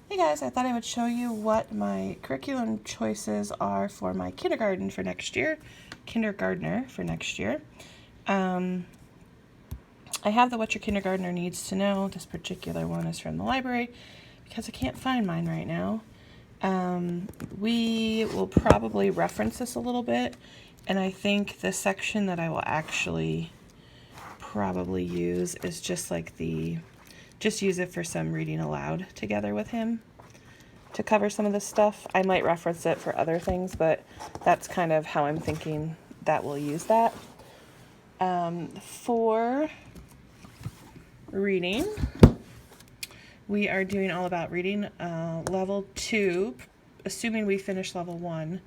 Hey guys, I thought I would show you what my curriculum choices are for my kindergartner for next year. I have the What Your Kindergartner Needs to Know. This particular one is from the library because I can't find mine right now. We will probably reference this a little bit, and I think the section that I will actually probably use is just use it for some reading aloud together with him to cover some of this stuff. I might reference it for other things, but that's kind of how I'm thinking that we'll use that. For reading, we are doing all about reading level 2, assuming we finish level 1,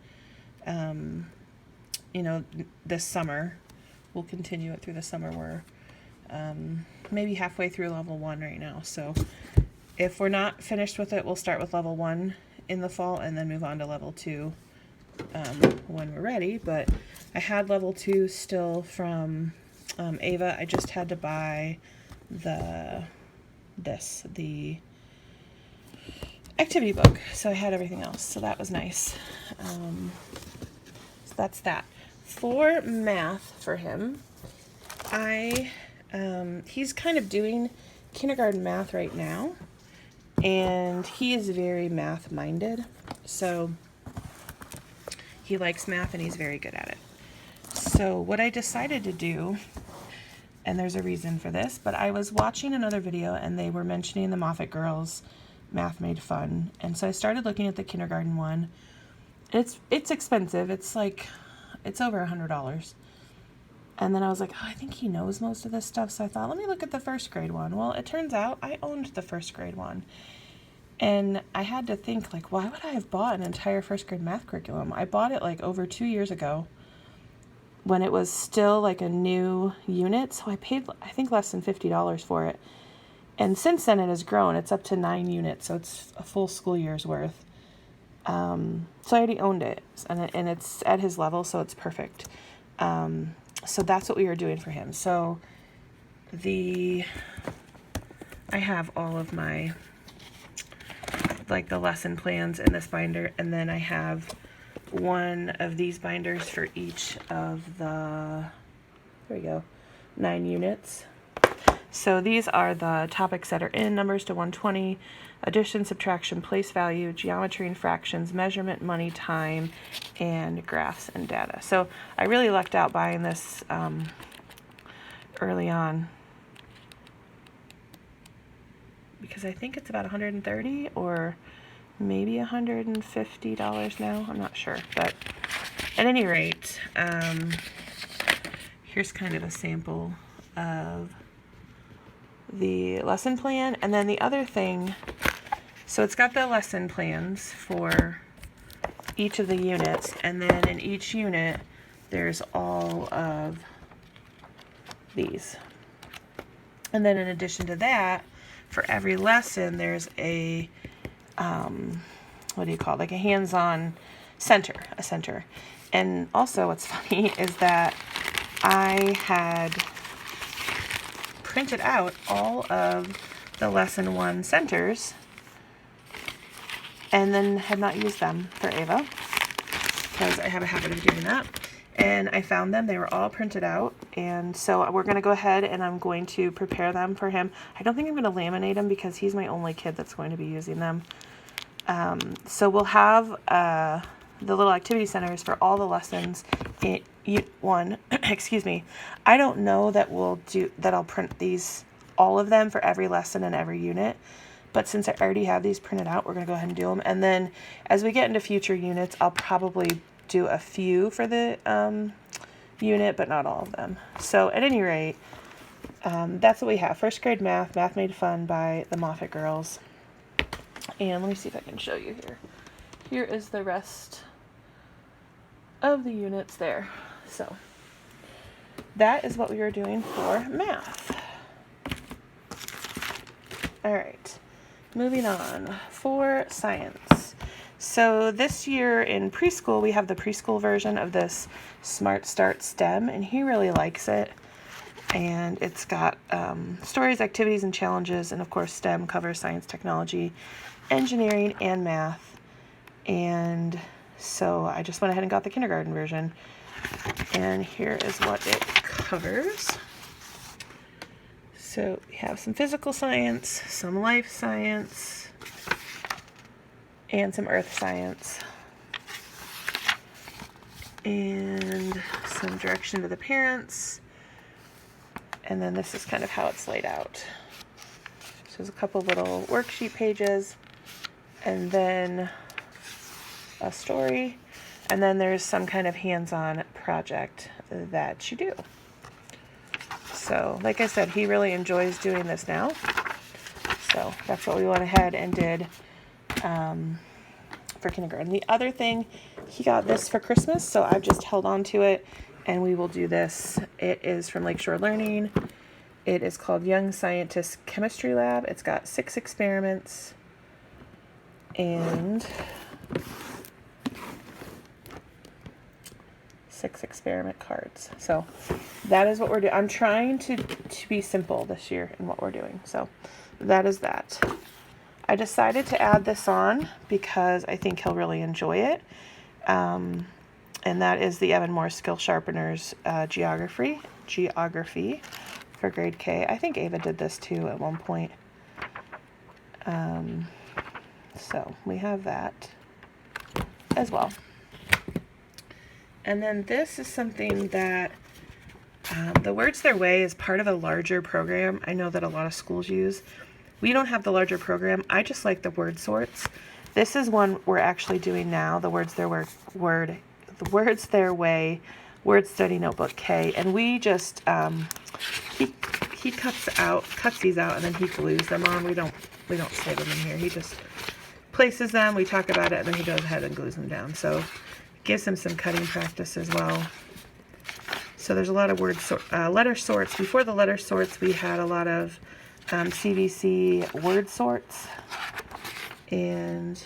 this summer. We'll continue it through the summer. We're maybe halfway through level 1 right now, so if we're not finished with it, we'll start with level 1 in the fall and then move on to level 2 when we're ready. But I had level 2 still from Ava. I just had to buy the activity book, so I had everything else, so that was nice. So that's that. For math for him, he's kind of doing kindergarten math right now, and he is very math minded, so he likes math and he's very good at it. So what I decided to do, and there's a reason for this, but I was watching another video and they were mentioning the Moffat girls Math Made Fun, and so I started looking at the kindergarten one. It's expensive. It's over $100. And then I was like, oh, I think he knows most of this stuff. So I thought, let me look at the first grade one. Well, it turns out I owned the first grade one. And I had to think, why would I have bought an entire first grade math curriculum? I bought it over 2 years ago when it was still a new unit. So I paid, I think, less than $50 for it. And since then it has grown. It's up to 9 units. So it's a full school year's worth. So I already owned it. And it's at his level, so it's perfect. So that's what we were doing for him. So I have all of my, the lesson plans in this binder, and then I have one of these binders for each of the, 9 units. So these are the topics that are in numbers to 120, addition, subtraction, place value, geometry and fractions, measurement, money, time, and graphs and data. So I really lucked out buying this early on because I think it's about $130 or maybe $150 now. I'm not sure, but at any rate, here's kind of a sample of the lesson plan. And then the other thing, so it's got the lesson plans for each of the units, and then in each unit there's all of these. And then in addition to that, for every lesson there's a a hands-on center, a center. And also what's funny is that I had printed out all of the lesson 1 centers and then had not used them for Ava because I have a habit of doing that. And I found them. They were all printed out. And so we're going to go ahead and I'm going to prepare them for him. I don't think I'm going to laminate them because he's my only kid that's going to be using them. So we'll have the little activity centers for all the lessons in one. Excuse me. I don't know that I'll print these, all of them for every lesson and every unit. But since I already have these printed out, we're going to go ahead and do them. And then as we get into future units, I'll probably do a few for the unit, but not all of them. So at any rate, that's what we have. First grade math, Math Made Fun by the Moffat girls. And let me see if I can show you here. Here is the rest of the units there. So that is what we are doing for math. All right, moving on. For science. So this year in preschool, we have the preschool version of this Smart Start STEM, and he really likes it. And it's got stories, activities, and challenges, and of course STEM covers science, technology, engineering and math. And so I just went ahead and got the kindergarten version. And here is what it covers. So we have some physical science, some life science, and some earth science. And some direction to the parents. And then this is kind of how it's laid out. So there's a couple little worksheet pages, and then a story, and then there's some kind of hands-on project that you do. So, like I said, he really enjoys doing this now. So that's what we went ahead and did for kindergarten. The other thing, he got this for Christmas, so I've just held on to it, and we will do this. It is from Lakeshore Learning. It is called Young Scientist Chemistry Lab. It's got 6 experiments and 6 experiment cards. So that is what we're doing. I'm trying to be simple this year in what we're doing. So that is that. I decided to add this on because I think he'll really enjoy it. And that is the Evan Moore Skill Sharpeners Geography for grade K. I think Ava did this too at one point. So we have that as well. And then this is something that the Words Their Way is part of a larger program. I know that a lot of schools use. We don't have the larger program. I just like the word sorts. This is one we're actually doing now, the Words Their Way Word Study Notebook K. And we just he cuts these out, and then he glues them on. We don't save them in here. He just places them. We talk about it, and then he goes ahead and glues them down. So gives him some cutting practice as well. So there's a lot of letter sorts. Before the letter sorts, we had a lot of CVC word sorts. And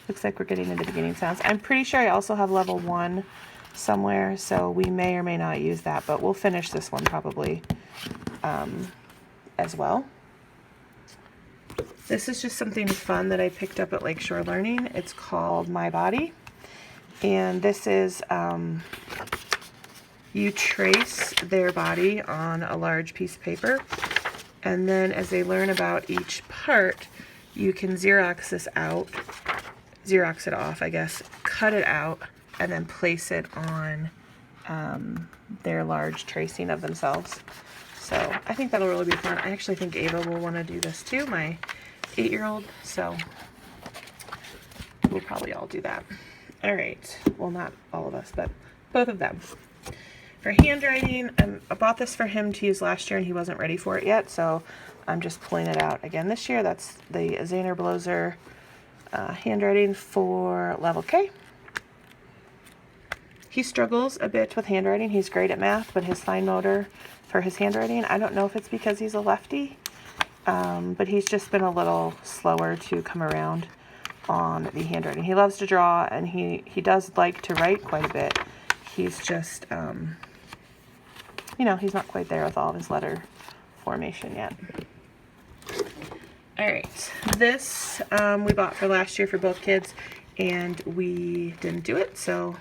looks like we're getting into beginning sounds. I'm pretty sure I also have level 1 somewhere, so we may or may not use that, but we'll finish this one probably as well. This is just something fun that I picked up at Lakeshore Learning. It's called My Body. And this is, you trace their body on a large piece of paper. And then as they learn about each part, you can Xerox it off, I guess, cut it out, and then place it on their large tracing of themselves. So I think that'll really be fun. I actually think Ava will want to do this too, my 8-year-old. So we'll probably all do that. All right, well, not all of us, but both of them. For handwriting, I bought this for him to use last year, and he wasn't ready for it yet, so I'm just pulling it out again this year. That's the Zahner Bloser handwriting for level K. He struggles a bit with handwriting. He's great at math, but his fine motor for his handwriting, I don't know if it's because he's a lefty, but he's just been a little slower to come around on the handwriting. He loves to draw, and he does like to write quite a bit. He's just, you know, he's not quite there with all of his letter formation yet. All right, this we bought for last year for both kids, and we didn't do it, so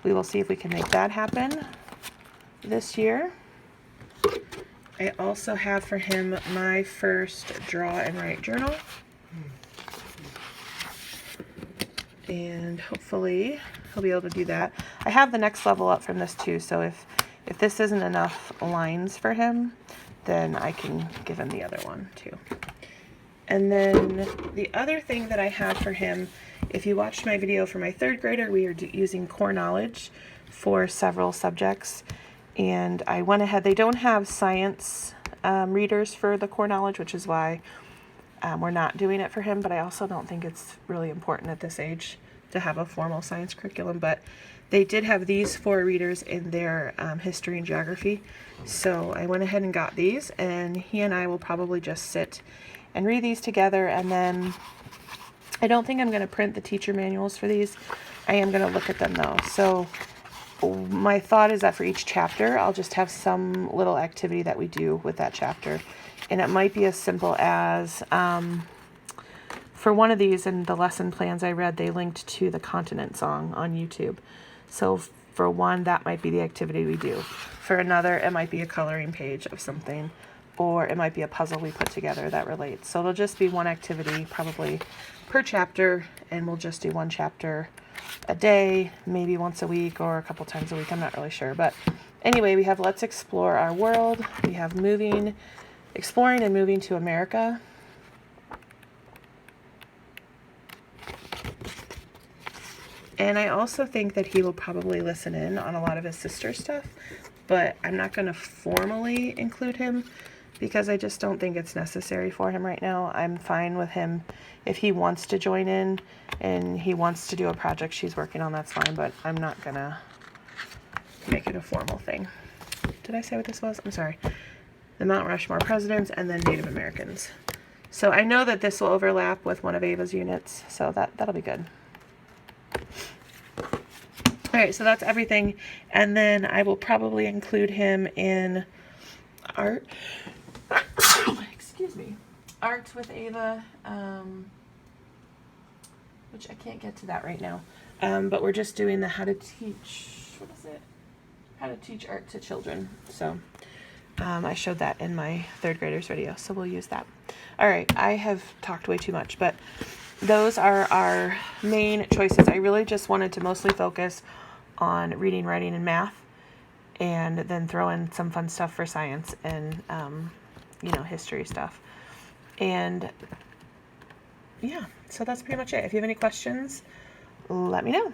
we will see if we can make that happen this year. I also have for him my first draw and write journal. And hopefully he'll be able to do that. I have the next level up from this too, so if this isn't enough lines for him, then I can give him the other one too. And then the other thing that I have for him, if you watched my video for my 3rd grader, we are using core knowledge for several subjects. And I went ahead, they don't have science readers for the core knowledge, which is why we're not doing it for him, but I also don't think it's really important at this age to have a formal science curriculum. But they did have these 4 readers in their history and geography. So I went ahead and got these, and he and I will probably just sit and read these together. And then I don't think I'm going to print the teacher manuals for these. I am going to look at them though. So my thought is that for each chapter, I'll just have some little activity that we do with that chapter. And it might be as simple as for one of these in the lesson plans I read, they linked to the Continent song on YouTube. So for one, that might be the activity we do. For another, it might be a coloring page of something, or it might be a puzzle we put together that relates. So it'll just be one activity probably per chapter, and we'll just do one chapter a day, maybe once a week or a couple times a week. I'm not really sure. But anyway, we have Let's Explore Our World. We have Exploring and Moving to America. And I also think that he will probably listen in on a lot of his sister's stuff, but I'm not going to formally include him because I just don't think it's necessary for him right now. I'm fine with him if he wants to join in and he wants to do a project she's working on, that's fine, but I'm not going to make it a formal thing. Did I say what this was? I'm sorry. The Mount Rushmore presidents and then Native Americans. So I know that this will overlap with one of Ava's units, so that'll be good. All right, so that's everything. And then I will probably include him in art. Excuse me. Art with Ava, which I can't get to that right now. But we're just doing the how to teach, what is it? How to teach art to children. So I showed that in my third graders video, so we'll use that. All right, I have talked way too much, but those are our main choices. I really just wanted to mostly focus on reading, writing, and math, and then throw in some fun stuff for science and, history stuff. And yeah, so that's pretty much it. If you have any questions, let me know.